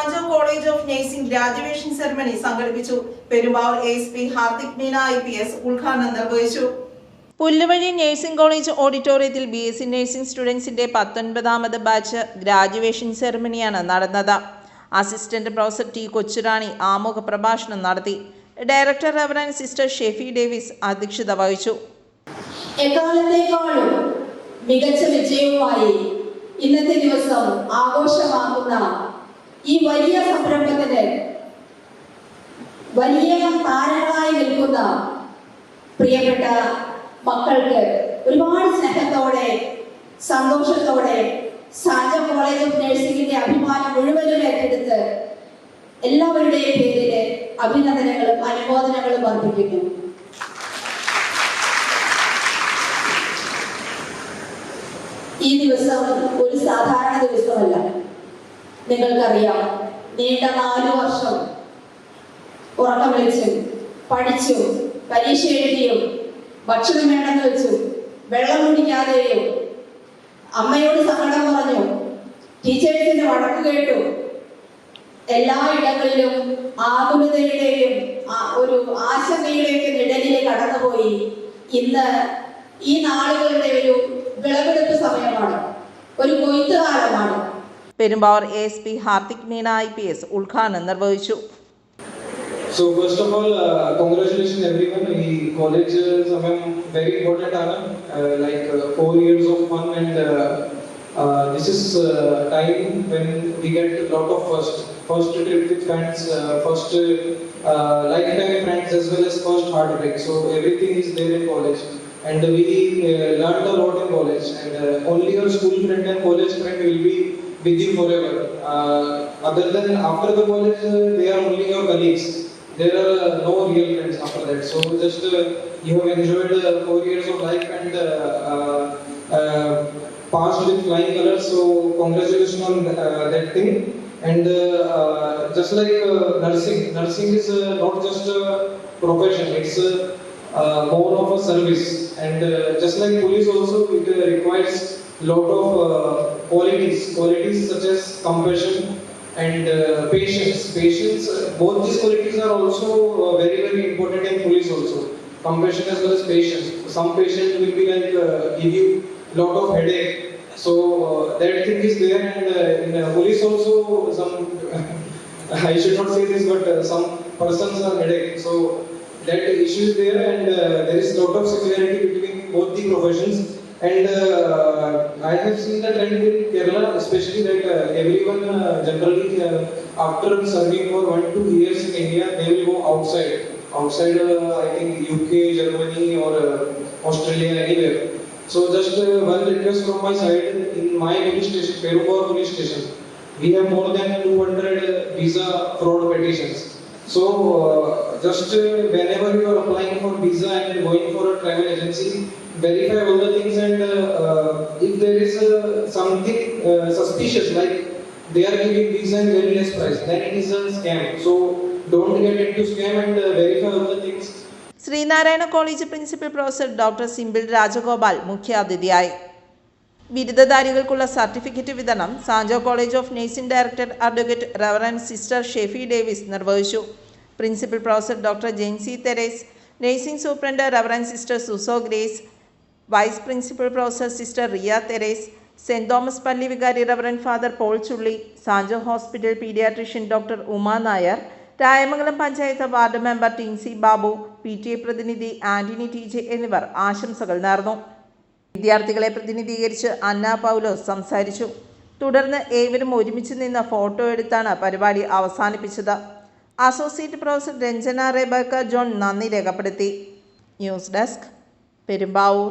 Sancho college of nursing graduation ceremony സംഘടിപ്പിച്ചു. Perumbavoor ASP Hardik Meena IPS ഉദ്ഘാടനം നിർവഹിച്ചു. പുല്ലുവഴി നഴ്സിംഗ് കോളേജ് ഓഡിറ്റോറിയത്തിൽ BSc നഴ്സിംഗ് സ്റ്റുഡൻസിന്റെ 19ാമത് ബാച്ച് ഗ്രാജുവേഷൻ സെറമണിയാണ് നടന്നത്. Assistant professor T. കൊച്ചുറാണി ആമുഖ പ്രഭാഷണം നടത്തി. Director reverend sister Shefi Davis അധ്യക്ഷത വഹിച്ചു. എക്കാലത്തേക്കാളും മികച്ച വിജയവുമായി ഇന്നത്തെ ദിവസം ആഘോഷമാക്കുന്ന ഈ വലിയ സംരംഭത്തിന് വലിയ താരങ്ങളായി നിൽക്കുന്ന പ്രിയപ്പെട്ട മക്കൾക്ക് ഒരുപാട് സ്നേഹത്തോടെ സന്തോഷത്തോടെ സാൻജോ കോളേജ് ഓഫ് നഴ്സിംഗിന്റെ അഭിമാനം മുഴുവനും ഏറ്റെടുത്ത് എല്ലാവരുടെയും പേരിൽ അഭിനന്ദനങ്ങളും അനുമോദനങ്ങളും അർപ്പിക്കുന്നു. ഈ ദിവസം ഒരു സാധാരണ ദിവസമല്ല. നിങ്ങൾക്കറിയാം, നീണ്ട 4 വർഷം ഉറക്കം വിളിച്ചും പഠിച്ചും പരീക്ഷ എഴുതിയും ഭക്ഷണം വേണമെന്ന് വെച്ചും വെള്ളം കുടിക്കാതെയും അമ്മയോട് സങ്കടം പറഞ്ഞു ടീച്ചേഴ്സിന്റെ വഴക്ക് കേട്ടു എല്ലാ ഇടങ്ങളിലും ആകുലതയുടെയും ഒരു ആശങ്കയുടെയൊക്കെ നിഴലിൽ കടന്നുപോയി. ഇന്ന് ഈ നാളുകളുടെ ഒരു വിളവെടുപ്പ് സമയമാണ്, ഒരു കൊയ്ത്തുകാലമാണ്. പെരുമ്പാവൂർ ASP ഹാർദിക് മീന IPS ഉദ്ഘാടനം നിർവഹിച്ചു. So first of all, congratulations everyone. The college is very important like 4 years of fun and this is time when we get a lot of first trip with friends, first lifetime friends as well as first heartbreak. So everything is there in college and we learned a lot in college and only your school friend and college friend will be with you forever. Other than after the college, they are only your colleagues. There are no real friends after that. So just you have enjoyed 4 years of life and passed with flying colors. So congratulations on that thing. And just like nursing is not just a profession. It's more of a service. And just like police also, it requires lot of qualities such as compassion and patience. Both these qualities are also very important in police also. Compassion as well as patience. Some patients will be like give you lot of headache. So that thing is there, and in police also some I should not say this, but some persons are headache. So that issue is there, and there is lot of similarity between both the professions. And I have seen the trend in Kerala, especially that everyone generally after serving for 1-2 years in India, they will go outside. I think UK, Germany, or Australia, anywhere. So just one request from my side. In my police station, Perumbavoor police station, we have more than 200 visa fraud petitions. So just whenever you are applying for visa and going for a travel agency, verify all the things, and if there is something suspicious, like they are giving visa and very less price, then it is a scam. So don't get into scam and verify all the things. Sreenarayana college principal professor doctor Simble Rajagopal മുഖ്യാതിഥിയായി. ബിരുദധാരികൾക്കുള്ള certificate വിതരണം Sanjo college of nursing director advocate reverend sister Shefi Davis നിർവഹിച്ചു. Principal professor doctor Jency Theres, nursing superintendent reverend sister Suso Grace, vice principal professor sister Riya Theres, saint Thomas പള്ളി വികാരി reverend father Paul Chulli, Sanjo hospital paediatrician doctor Uma Nair, Rayamangalam panchayat ward member Tincy Babu, PTA പ്രതിനിധി Antony TJ എന്നിവർ ആശംസകൾ നേർന്നു. വിദ്യാർത്ഥികളെ പ്രതിനിധീകരിച്ച് അന്ന പൗലോസ് സംസാരിച്ചു. തുടർന്ന് ഏവരും ഒരുമിച്ച് നിന്ന് ഫോട്ടോ എടുത്താണ് പരിപാടി അവസാനിപ്പിച്ചത്. Associate professor Ranjana Rebecca John നന്ദി രേഖപ്പെടുത്തി. News desk, Perumbavoor.